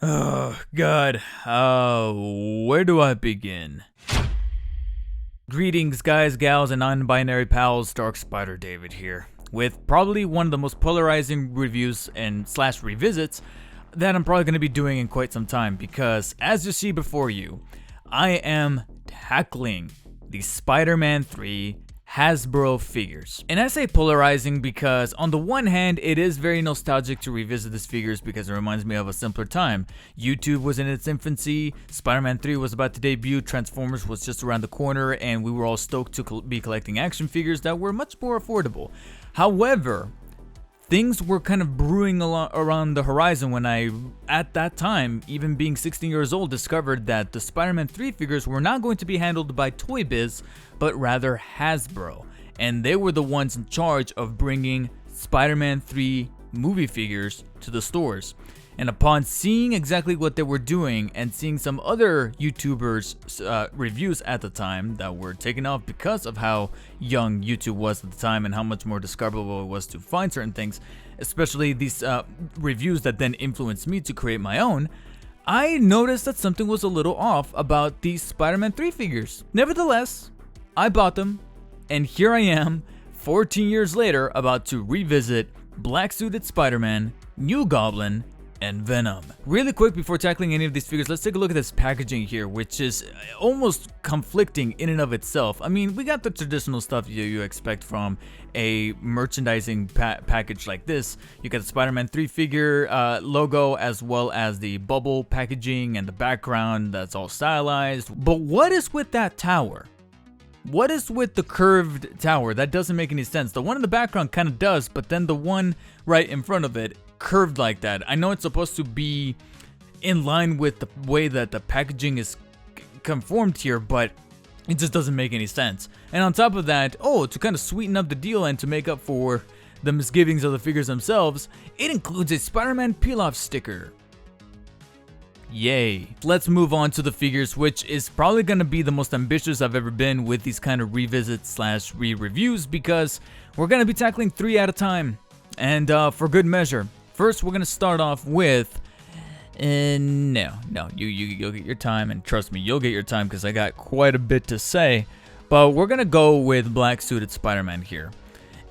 Oh, God. Where do I begin? Greetings, guys, gals, and non-binary pals. Dark Spider David here, with probably one of the most polarizing reviews and slash revisits that I'm probably going to be doing in quite some time, because as you see before you, I am tackling the Spider-Man 3 Hasbro figures. And I say polarizing because on the one hand, it is very nostalgic to revisit these figures because it reminds me of a simpler time. YouTube was in its infancy, Spider-Man 3 was about to debut, Transformers was just around the corner, and we were all stoked to be collecting action figures that were much more affordable. However, things were kind of brewing around the horizon when I, at that time, even being 16 years old, discovered that the Spider-Man 3 figures were not going to be handled by Toybiz, but rather Hasbro. And they were the ones in charge of bringing Spider-Man 3 movie figures to the stores. And upon seeing exactly what they were doing and seeing some other YouTubers' reviews at the time that were taken off because of how young YouTube was at the time and how much more discoverable it was to find certain things, especially these reviews that then influenced me to create my own, I noticed that something was a little off about these Spider-Man 3 figures. Nevertheless, I bought them, and here I am, 14 years later, about to revisit Black-Suited Spider-Man, New Goblin, and Venom. Really quick before tackling any of these figures, let's take a look at this packaging here, which is almost conflicting in and of itself. I mean, we got the traditional stuff you expect from a merchandising package like this. You got the Spider-Man 3 figure logo, as well as the bubble packaging and the background that's all stylized. But what is with that tower? What is with the curved tower? That doesn't make any sense. The one in the background kind of does, but then the one right in front of it curved like that. I know it's supposed to be in line with the way that the packaging is conformed here, but it just doesn't make any sense. And on top of that, to kind of sweeten up the deal and to make up for the misgivings of the figures themselves, it includes a Spider-Man peel-off sticker. Yay. Let's move on to the figures, which is probably going to be the most ambitious I've ever been with these kind of revisits slash re-reviews, because we're going to be tackling 3 at a time, and for good measure. First, we're going to start off with, you'll get your time, and trust me, you'll get your time because I got quite a bit to say, but we're going to go with Black-Suited Spider-Man here.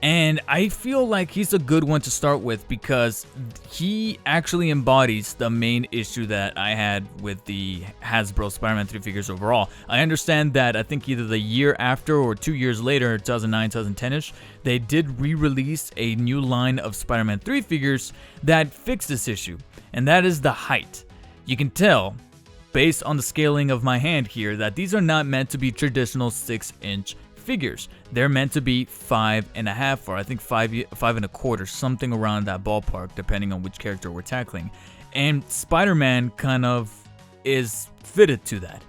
And I feel like he's a good one to start with because he actually embodies the main issue that I had with the Hasbro Spider-Man 3 figures overall. I understand that I think either the year after or 2 years later, 2009, 2010-ish, they did re-release a new line of Spider-Man 3 figures that fixed this issue, and that is the height. You can tell, based on the scaling of my hand here, that these are not meant to be traditional 6-inch figures. They're meant to be 5.5 or I think 5.25, something around that ballpark, depending on which character we're tackling. And Spider-Man kind of is fitted to that.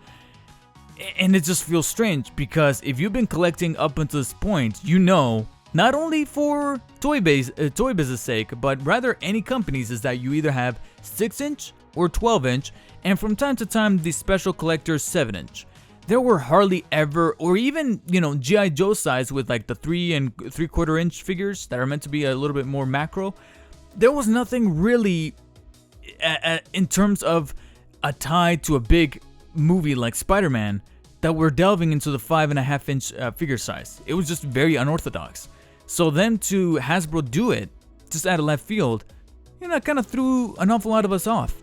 And it just feels strange because if you've been collecting up until this point, you know, not only for Toybiz's sake, but rather any companies, is that you either have 6-inch or 12-inch, and from time to time the special collectors 7-inch. There were hardly ever, or even, G.I. Joe size with like the 3 3/4 inch figures that are meant to be a little bit more macro. There was nothing really in terms of a tie to a big movie like Spider-Man that were delving into the 5.5-inch figure size. It was just very unorthodox. So then to Hasbro do it, just out of left field, kind of threw an awful lot of us off.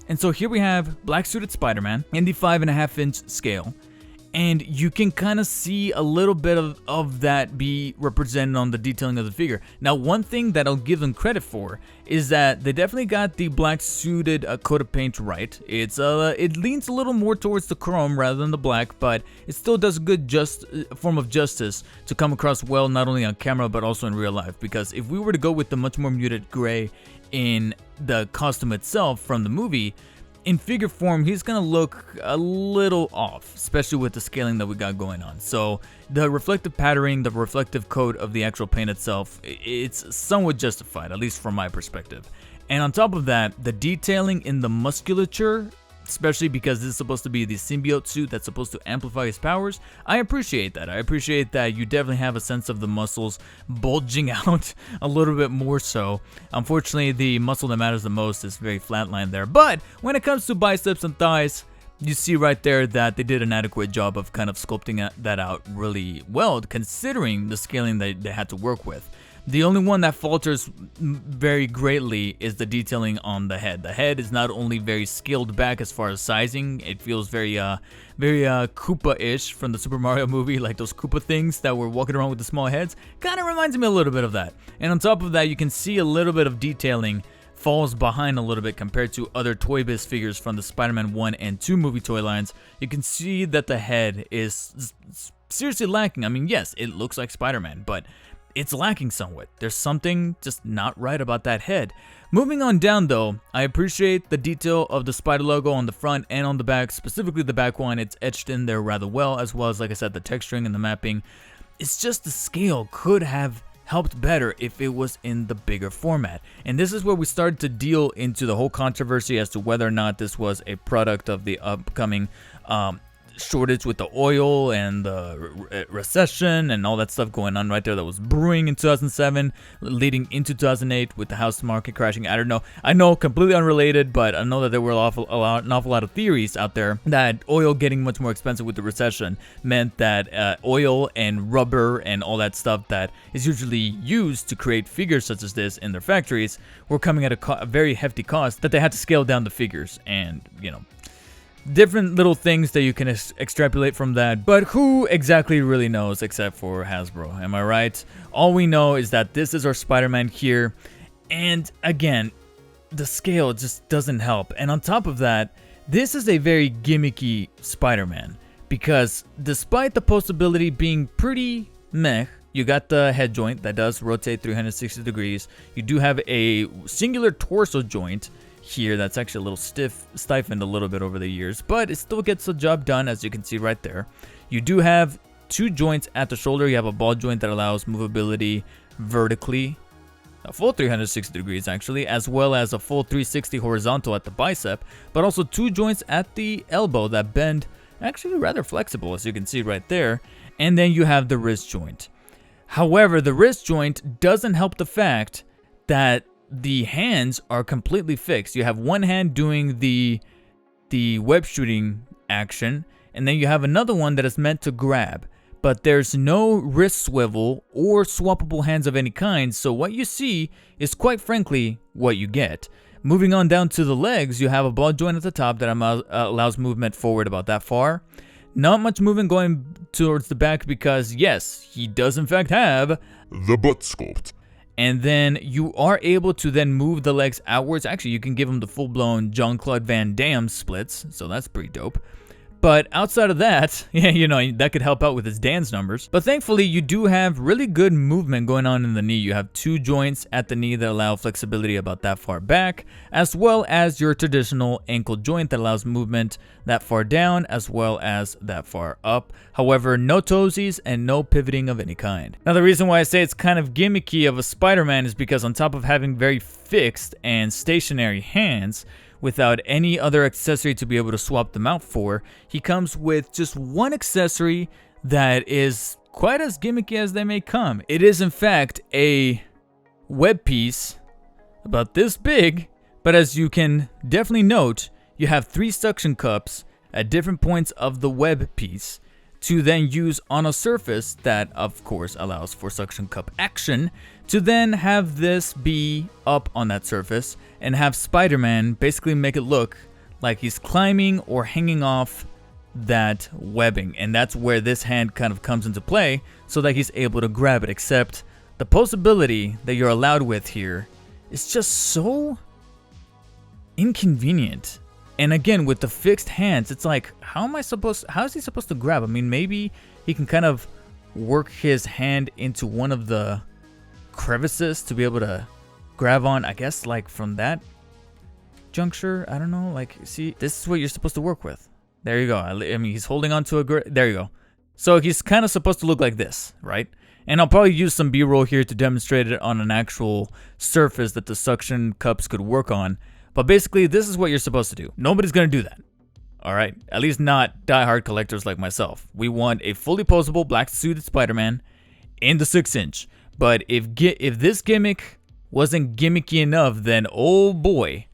And so here we have Black-Suited Spider-Man in the 5.5-inch scale. And you can kind of see a little bit of that be represented on the detailing of the figure. Now, one thing that I'll give them credit for is that they definitely got the black-suited coat of paint right. It leans a little more towards the chrome rather than the black, but it still does a good form of justice to come across well, not only on camera but also in real life. Because if we were to go with the much more muted gray in the costume itself from the movie, in figure form, he's gonna look a little off, especially with the scaling that we got going on. So the reflective patterning, the reflective coat of the actual paint itself, it's somewhat justified, at least from my perspective. And on top of that, the detailing in the musculature especially because this is supposed to be the symbiote suit that's supposed to amplify his powers. I appreciate that. I appreciate that you definitely have a sense of the muscles bulging out a little bit more so. Unfortunately, the muscle that matters the most is very flatlined there. But when it comes to biceps and thighs, you see right there that they did an adequate job of kind of sculpting that out really well, considering the scaling that they had to work with. The only one that falters very greatly is the detailing on the head. The head is not only very scaled back as far as sizing, it feels very Koopa-ish from the Super Mario movie, like those Koopa things that were walking around with the small heads. Kind of reminds me a little bit of that. And on top of that, you can see a little bit of detailing falls behind a little bit compared to other Toybiz figures from the Spider-Man 1 and 2 movie toy lines. You can see that the head is seriously lacking. I mean, yes, it looks like Spider-Man, but it's lacking somewhat. There's something just not right about that head. Moving on down though, I appreciate the detail of the spider logo on the front and on the back, specifically the back one. It's etched in there rather well, as well as, like I said, the texturing and the mapping. It's just the scale could have helped better if it was in the bigger format. And this is where we started to deal into the whole controversy as to whether or not this was a product of the upcoming shortage with the oil and the recession and all that stuff going on right there that was brewing in 2007 leading into 2008 with the house market crashing. I don't know. I know, completely unrelated, but I know that there were an awful lot of theories out there that oil getting much more expensive with the recession meant that oil and rubber and all that stuff that is usually used to create figures such as this in their factories were coming at a very hefty cost, that they had to scale down the figures. And, you know, different little things that you can extrapolate from that, but who exactly really knows except for Hasbro, am I right? All we know is that this is our Spider-Man here, and again, the scale just doesn't help. And on top of that, this is a very gimmicky Spider-Man, because despite the postability being pretty meh, you got the head joint that does rotate 360 degrees, you do have a singular torso joint here that's actually a little stiffened a little bit over the years, but it still gets the job done, as you can see right there. You do have two joints at the shoulder. You have a ball joint that allows movability vertically, a full 360 degrees actually, as well as a full 360 horizontal at the bicep, but also two joints at the elbow that bend actually rather flexible, as you can see right there. And then you have the wrist joint. However, the wrist joint doesn't help the fact that the hands are completely fixed. You have one hand doing the web shooting action, and then you have another one that is meant to grab, but there's no wrist swivel or swappable hands of any kind, so what you see is quite frankly what you get. Moving on down to the legs, you have a ball joint at the top that allows movement forward about that far. Not much movement going towards the back because yes, he does in fact have the butt sculpt. And then you are able to then move the legs outwards. Actually, you can give him the full-blown Jean-Claude Van Damme splits, so that's pretty dope. But outside of that, yeah, you know, that could help out with his dance numbers. But thankfully, you do have really good movement going on in the knee. You have two joints at the knee that allow flexibility about that far back, as well as your traditional ankle joint that allows movement that far down, as well as that far up. However, no toesies and no pivoting of any kind. Now, the reason why I say it's kind of gimmicky of a Spider-Man is because on top of having very fixed and stationary hands, without any other accessory to be able to swap them out for, he comes with just one accessory that is quite as gimmicky as they may come. It is in fact a web piece about this big, but as you can definitely note, you have 3 suction cups at different points of the web piece to then use on a surface that of course allows for suction cup action, to then have this be up on that surface and have Spider-Man basically make it look like he's climbing or hanging off that webbing. And that's where this hand kind of comes into play, so that he's able to grab it. Except the possibility that you're allowed with here is just so inconvenient. And again, with the fixed hands, it's like, how is he supposed to grab? I mean, maybe he can kind of work his hand into one of the crevices to be able to grab on, I guess, like from that juncture. I don't know, like, see, this is what you're supposed to work with. There you go. I mean, he's holding on to a there you go. So he's kind of supposed to look like this, right? And I'll probably use some B-roll here to demonstrate it on an actual surface that the suction cups could work on. But basically, this is what you're supposed to do. Nobody's going to do that. Alright? At least not diehard collectors like myself. We want a fully posable black suited Spider-Man in the 6-inch. But if this gimmick wasn't gimmicky enough, then oh boy,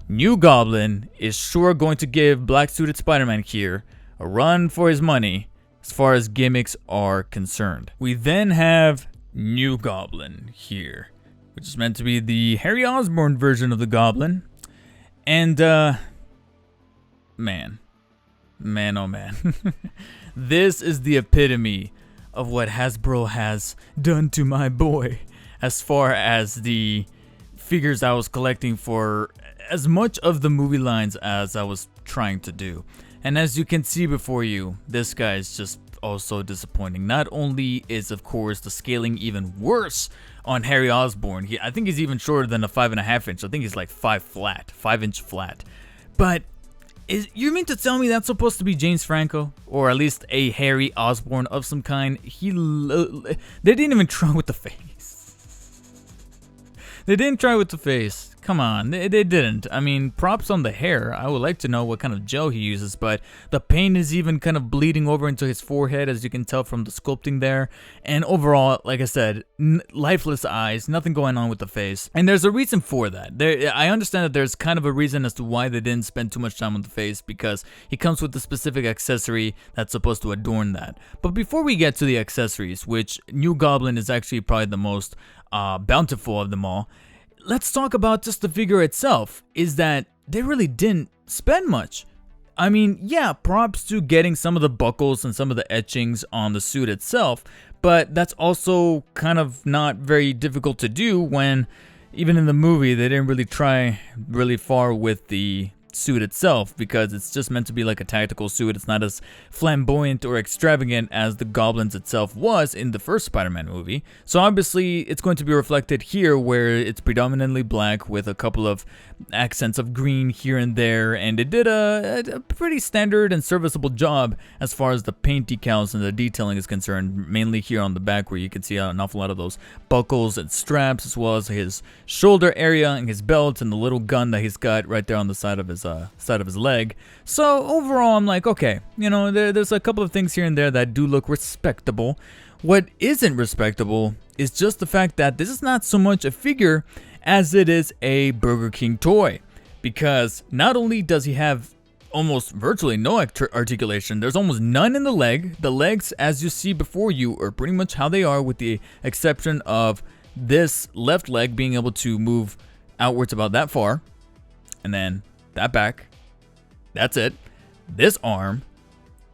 New Goblin is sure going to give black suited Spider-Man here a run for his money as far as gimmicks are concerned. We then have New Goblin here, which is meant to be the Harry Osborn version of the Goblin. And, man, oh man. This is the epitome of what Hasbro has done to my boy as far as the figures I was collecting for as much of the movie lines as I was trying to do. And as you can see before you, this guy is just also disappointing. Not only is, of course, the scaling even worse on Harry Osborn. I think he's even shorter than a 5.5 inch. I think he's like 5 inch flat. But you mean to tell me that's supposed to be James Franco, or at least a Harry Osborn of some kind? They didn't even try with the face. They didn't try with the face. Come on, they didn't. I mean, props on the hair. I would like to know what kind of gel he uses, but the paint is even kind of bleeding over into his forehead, as you can tell from the sculpting there. And overall, like I said, lifeless eyes, nothing going on with the face. And there's a reason for that. I understand that there's kind of a reason as to why they didn't spend too much time on the face, because he comes with a specific accessory that's supposed to adorn that. But before we get to the accessories, which New Goblin is actually probably the most bountiful of them all, let's talk about just the figure itself. Is that they really didn't spend much. I mean, yeah, props to getting some of the buckles and some of the etchings on the suit itself, but that's also kind of not very difficult to do when, even in the movie, they didn't really try really far with the suit itself, because it's just meant to be like a tactical suit. It's not as flamboyant or extravagant as the Goblins itself was in the first Spider-Man movie. So obviously it's going to be reflected here, where it's predominantly black with a couple of accents of green here and there, and it did a pretty standard and serviceable job as far as the paint decals and the detailing is concerned, mainly here on the back, where you can see an awful lot of those buckles and straps, as well as his shoulder area and his belt and the little gun that he's got right there on the side of his leg. So overall, I'm like, okay, you know, there's a couple of things here and there that do look respectable. What isn't respectable is just the fact that this is not so much a figure as it is a Burger King toy, because not only does he have almost virtually no articulation, there's almost none in the leg. The legs, as you see before you, are pretty much how they are, with the exception of this left leg being able to move outwards about that far, and then that back. That's it. This arm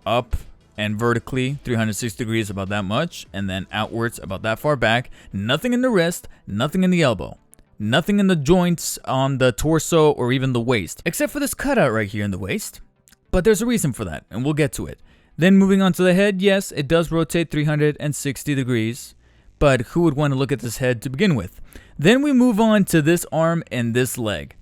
up and vertically 360 degrees, about that much, and then outwards about that far back. Nothing in the wrist, nothing in the elbow, nothing in the joints on the torso or even the waist, except for this cutout right here in the waist. But there's a reason for that, and we'll get to it. Then moving on to the head, yes, it does rotate 360 degrees, but who would want to look at this head to begin with? Then we move on to this arm and this leg.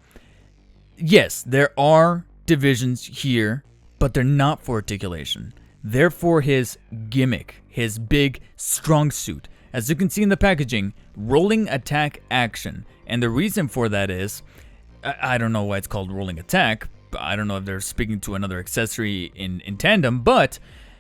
Yes, there are divisions here, but they're not for articulation. They're for his gimmick, his big, strong suit. As you can see in the packaging, rolling attack action. And the reason for that is, I don't know why it's called rolling attack. I don't know if they're speaking to another accessory in tandem, but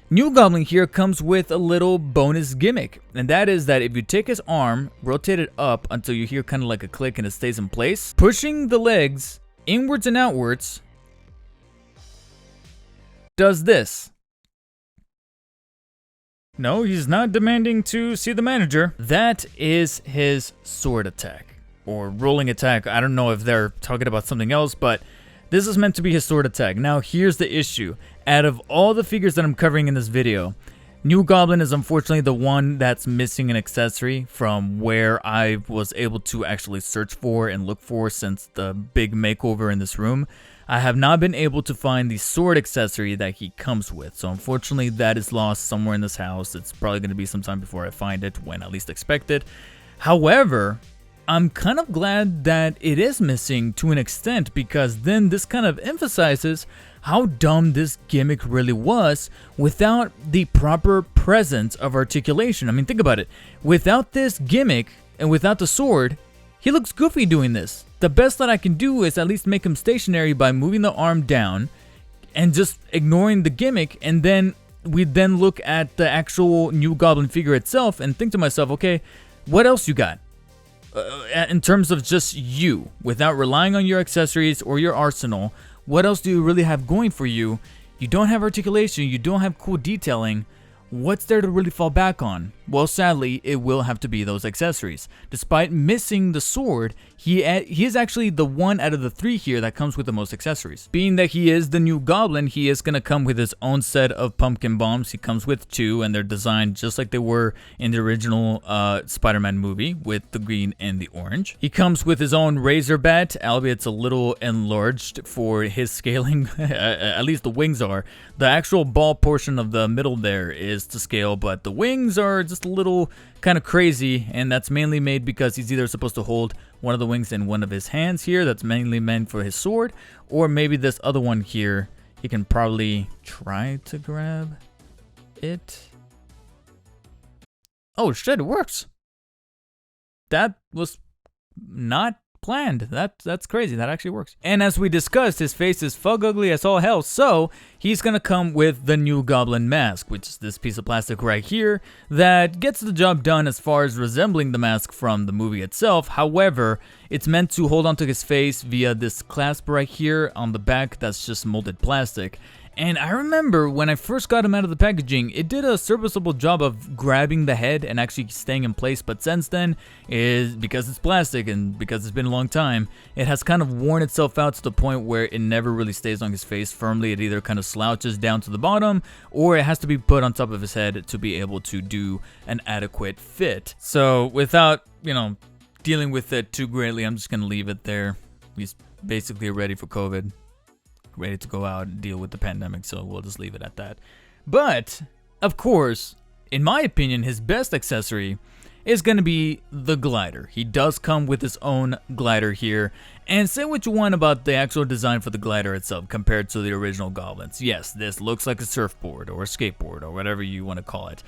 New Goblin here comes with a little bonus gimmick. And that is that if you take his arm, rotate it up until you hear kind of like a click and it stays in place, pushing the legs inwards and outwards does this. No, he's not demanding to see the manager. That is his sword attack, or rolling attack. I don't know if they're talking about something else, but this is meant to be his sword attack. Now, here's the issue. Out of all the figures that I'm covering in this video, New Goblin is unfortunately the one that's missing an accessory from where I was able to actually search for and look for since the big makeover in this room. I have not been able to find the sword accessory that he comes with, so unfortunately that is lost somewhere in this house. It's probably going to be some time before I find it, when I least expect it. However, I'm kind of glad that it is missing to an extent, because then this kind of emphasizes how dumb this gimmick really was without the proper presence of articulation. I mean, think about it. Without this gimmick and without the sword, he looks goofy doing this. The best that I can do is at least make him stationary by moving the arm down and just ignoring the gimmick, and then we then look at the actual New Goblin figure itself and think to myself, okay, what else you got? In terms of just you, without relying on your accessories or your arsenal, what else do you really have going for you? You don't have articulation, you don't have cool detailing. What's there to really fall back on? Well, sadly, it will have to be those accessories. Despite missing the sword, he is actually the one out of the three here that comes with the most accessories. Being that he is the New Goblin, he is going to come with his own set of pumpkin bombs. He comes with 2, and they're designed just like they were in the original Spider-Man movie with the green and the orange. He comes with his own razor bat, albeit it's a little enlarged for his scaling. At least the wings are. The actual ball portion of the middle there is to scale, but the wings are just a little kind of crazy, and that's mainly made because he's either supposed to hold one of the wings in one of his hands here, that's mainly meant for his sword, or maybe this other one here, he can probably try to grab it. Oh shit, it works. That was not planned. That's crazy. That actually works. And as we discussed, his face is fug ugly as all hell, so he's gonna come with the New Goblin mask, which is this piece of plastic right here that gets the job done as far as resembling the mask from the movie itself. However, it's meant to hold onto his face via this clasp right here on the back that's just molded plastic. And I remember when I first got him out of the packaging, it did a serviceable job of grabbing the head and actually staying in place, but since then, because it's plastic and because it's been a long time, it has kind of worn itself out to the point where it never really stays on his face firmly. It either kind of slouches down to the bottom, or it has to be put on top of his head to be able to do an adequate fit. So without, dealing with it too greatly, I'm just going to leave it there. He's basically ready for COVID. Ready to go out and deal with the pandemic, so we'll just leave it at that. But, of course, in my opinion, his best accessory is going to be the glider. He does come with his own glider here, and say what you want about the actual design for the glider itself compared to the original Goblins. Yes, this looks like a surfboard or a skateboard or whatever you want to call it.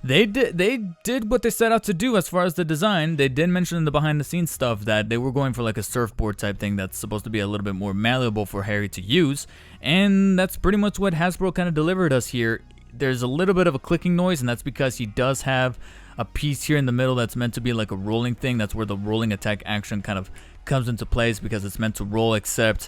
They did what they set out to do as far as the design. They did mention in the behind the scenes stuff that they were going for like a surfboard type thing that's supposed to be a little bit more malleable for Harry to use, and that's pretty much what Hasbro kind of delivered us here. There's a little bit of a clicking noise, and that's because he does have a piece here in the middle that's meant to be like a rolling thing. That's where the rolling attack action kind of comes into place, because it's meant to roll, except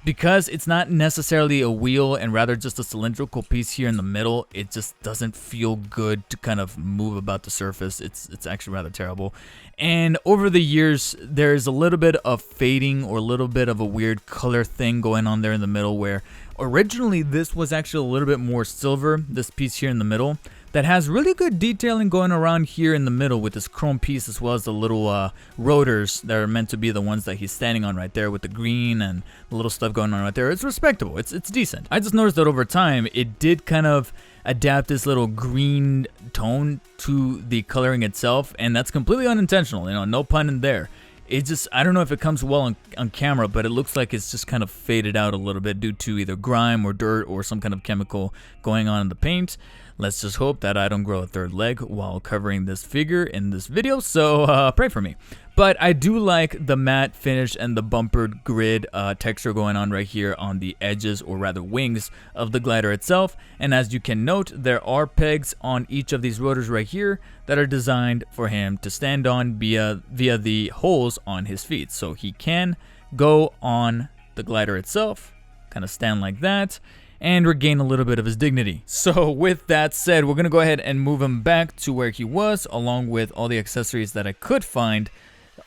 because it's not necessarily a wheel and rather just a cylindrical piece here in the middle, it just doesn't feel good to kind of move about the surface. It's actually rather terrible. And over the years, there's a little bit of fading or a little bit of a weird color thing going on there in the middle, where originally this was actually a little bit more silver, this piece here in the middle, that has really good detailing going around here in the middle with this chrome piece, as well as the little rotors that are meant to be the ones that he's standing on right there with the green and the little stuff going on right there. It's respectable. It's decent. I just noticed that over time, it did kind of adapt this little green tone to the coloring itself, and that's completely unintentional, no pun in there. It just, I don't know if it comes well on camera, but it looks like it's just kind of faded out a little bit due to either grime or dirt or some kind of chemical going on in the paint. Let's just hope that I don't grow a third leg while covering this figure in this video, so pray for me. But I do like the matte finish and the bumpered grid texture going on right here on the edges, or rather wings, of the glider itself. And as you can note, there are pegs on each of these rotors right here that are designed for him to stand on via the holes on his feet. So he can go on the glider itself, kind of stand like that, and regain a little bit of his dignity. So with that said, we're going to go ahead and move him back to where he was, along with all the accessories that I could find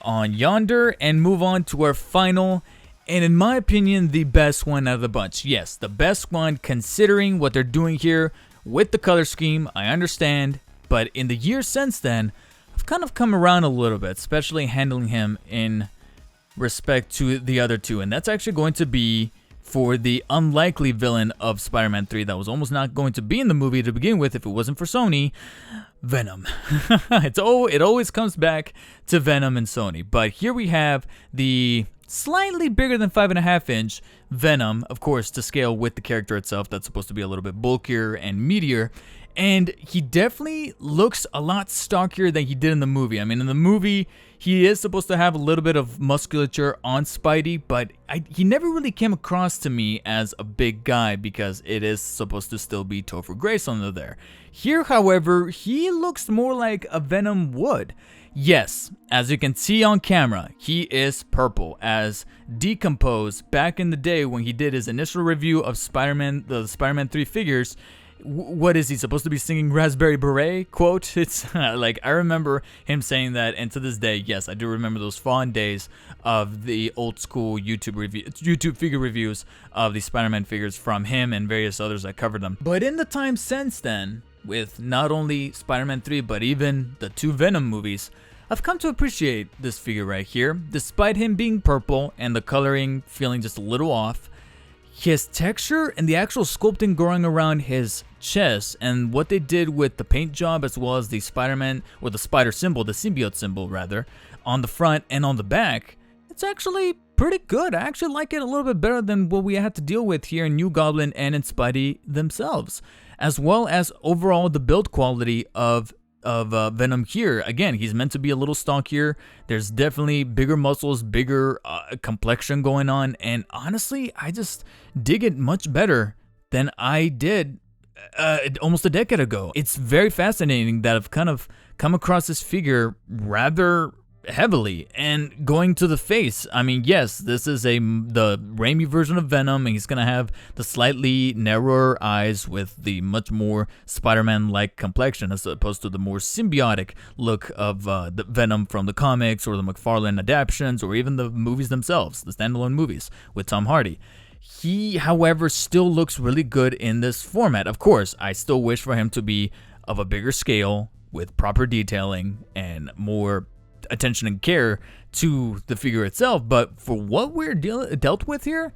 on yonder, and move on to our final, and in my opinion, the best one out of the bunch. Yes, the best one considering what they're doing here with the color scheme. I understand, but in the years since then, I've kind of come around a little bit, especially handling him in respect to the other two, and that's actually going to be for the unlikely villain of Spider-Man 3 that was almost not going to be in the movie to begin with if it wasn't for Sony, Venom. It always comes back to Venom and Sony. But here we have the slightly bigger than 5.5 inch Venom, of course, to scale with the character itself. That's supposed to be a little bit bulkier and meatier. And he definitely looks a lot stockier than he did in the movie. I mean, in the movie, he is supposed to have a little bit of musculature on Spidey, but he never really came across to me as a big guy because it is supposed to still be Topher Grace under there. Here, however, he looks more like a Venom would. Yes, as you can see on camera, he is purple, as Decomposed back in the day when he did his initial review of Spider-Man, the Spider-Man 3 figures. What is he supposed to be singing? Raspberry Beret quote? It's like, I remember him saying that, and to this day, yes, I do remember those fond days of the old school YouTube figure reviews of the Spider-Man figures from him and various others that covered them. But in the time since then, with not only Spider-Man 3 but even the 2 Venom movies, I've come to appreciate this figure right here. Despite him being purple and the coloring feeling just a little off, his texture and the actual sculpting going around his chest and what they did with the paint job, as well as the Spider-Man, or the spider symbol, the symbiote symbol rather, on the front and on the back, it's actually pretty good. I actually like it a little bit better than what we had to deal with here in New Goblin and in Spidey themselves, as well as overall the build quality of Venom here. Again, he's meant to be a little stockier. There's definitely bigger muscles, bigger complexion going on, and honestly, I just dig it much better than I did almost a decade ago. It's very fascinating that I've kind of come across this figure rather heavily. And going to the face, I mean, yes, this is the Raimi version of Venom, and he's gonna have the slightly narrower eyes with the much more Spider-Man-like complexion, as opposed to the more symbiotic look of the Venom from the comics or the McFarlane adaptations, or even the movies themselves, the standalone movies with Tom Hardy. He, however, still looks really good in this format. Of course, I still wish for him to be of a bigger scale with proper detailing and more attention and care to the figure itself, but for what we're dealt with here,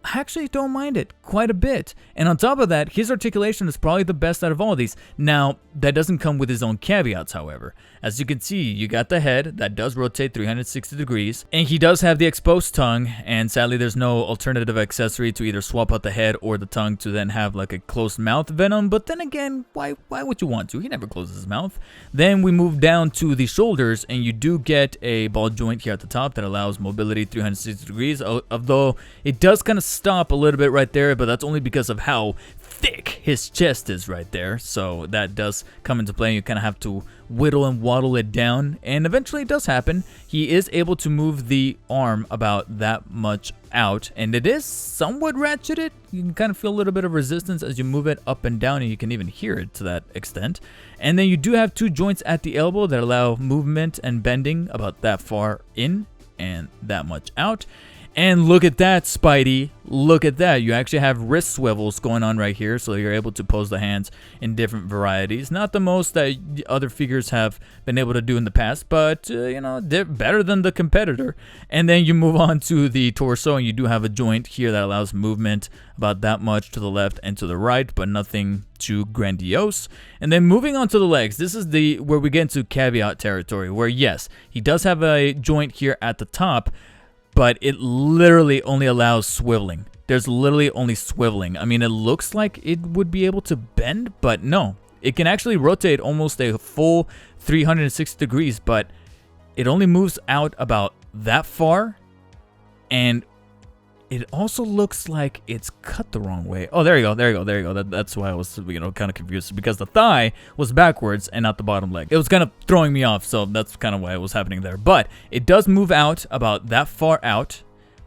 I actually don't mind it quite a bit. And on top of that, his articulation is probably the best out of all of these. Now, that doesn't come with his own caveats, however. As you can see, you got the head that does rotate 360 degrees, and he does have the exposed tongue, and sadly there's no alternative accessory to either swap out the head or the tongue to then have like a closed mouth Venom, but then again, why would you want to? He never closes his mouth. Then we move down to the shoulders, and you do get a ball joint here at the top that allows mobility 360 degrees, although it does kind of stop a little bit right there, but that's only because of how thick his chest is right there, so that does come into play. You kind of have to whittle and waddle it down, and eventually it does happen. He is able to move the arm about that much out, and it is somewhat ratcheted. You can kind of feel a little bit of resistance as you move it up and down, and you can even hear it to that extent. And then you do have 2 joints at the elbow that allow movement and bending about that far in and that much out. And look at that, Spidey. Look at that. You actually have wrist swivels going on right here, so you're able to pose the hands in different varieties. Not the most that other figures have been able to do in the past, but, you know, they're better than the competitor. And then you move on to the torso, and you do have a joint here that allows movement about that much to the left and to the right, but nothing too grandiose. And then moving on to the legs, this is where we get into caveat territory, where yes, he does have a joint here at the top, but it literally only allows swiveling. There's literally only swiveling. I mean, it looks like it would be able to bend, but no. It can actually rotate almost a full 360 degrees, but it only moves out about that far, and it also looks like it's cut the wrong way. Oh, there you go. That's why I was, kind of confused, because the thigh was backwards and not the bottom leg. It was kind of throwing me off, so that's kind of why it was happening there. But it does move out about that far out,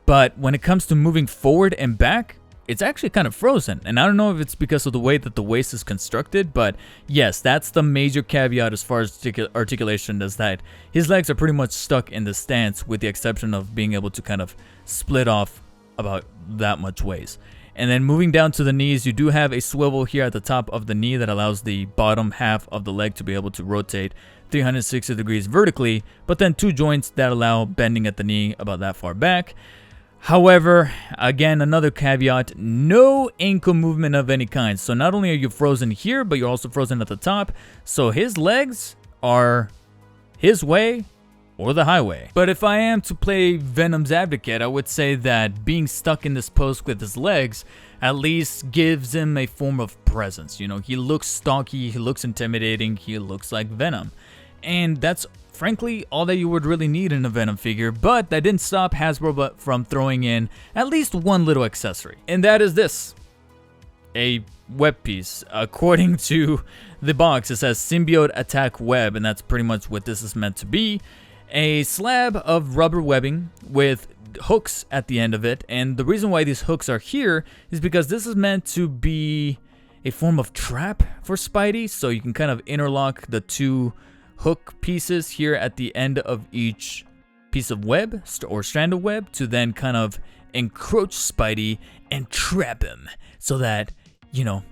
but when it comes to moving forward and back, it's actually kind of frozen. And I don't know if it's because of the way that the waist is constructed, but yes, that's the major caveat as far as articulation, is that his legs are pretty much stuck in the stance, with the exception of being able to kind of split off about that much ways. And then moving down to the knees, you do have a swivel here at the top of the knee that allows the bottom half of the leg to be able to rotate 360 degrees vertically, but then 2 joints that allow bending at the knee about that far back. However, again, another caveat, no ankle movement of any kind. So not only are you frozen here, but you're also frozen at the top. So his legs are his way or the highway. But if I am to play Venom's advocate, I would say that being stuck in this post with his legs at least gives him a form of presence. You know, he looks stocky, he looks intimidating, he looks like Venom. And that's frankly all that you would really need in a Venom figure, but that didn't stop Hasbro from throwing in at least one little accessory. And that is this. A web piece. According to the box, it says Symbiote Attack Web, and that's pretty much what this is meant to be. A slab of rubber webbing with hooks at the end of it, and the reason why these hooks are here is because this is meant to be a form of trap for Spidey, so you can kind of interlock the two hook pieces here at the end of each piece of web or strand of web to then kind of encroach Spidey and trap him so that, you know,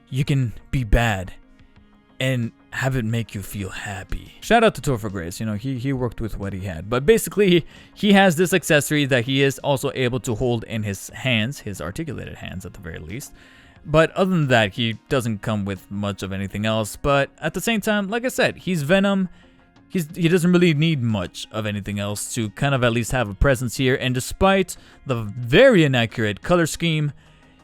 you can be bad and have it make you feel happy. Shout out to Topher Grace, you know, he worked with what he had. But basically, he has this accessory that he is also able to hold in his hands, his articulated hands at the very least. But other than that, he doesn't come with much of anything else. But at the same time, like I said, he's Venom. He doesn't really need much of anything else to kind of at least have a presence here. And despite the very inaccurate color scheme,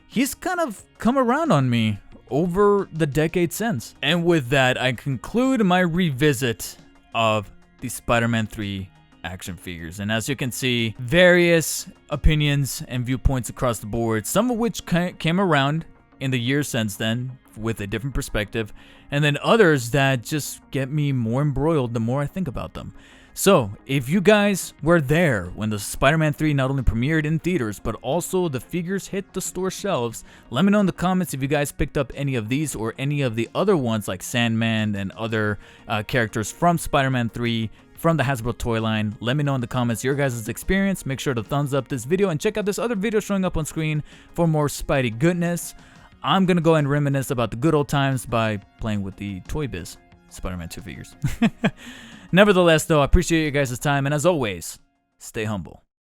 he's kind of come around on me over the decade since. And with that, I conclude my revisit of the Spider-Man 3 action figures. And as you can see, various opinions and viewpoints across the board, some of which came around in the years since then with a different perspective, and then others that just get me more embroiled the more I think about them. So, if you guys were there when the Spider-Man 3 not only premiered in theaters, but also the figures hit the store shelves, let me know in the comments if you guys picked up any of these or any of the other ones like Sandman and other characters from Spider-Man 3 from the Hasbro toy line. Let me know in the comments your guys' experience. Make sure to thumbs up this video and check out this other video showing up on screen for more Spidey goodness. I'm going to go and reminisce about the good old times by playing with the Toybiz Spider-Man 2 figures. Nevertheless, though, I appreciate you guys' time, and as always, stay humble.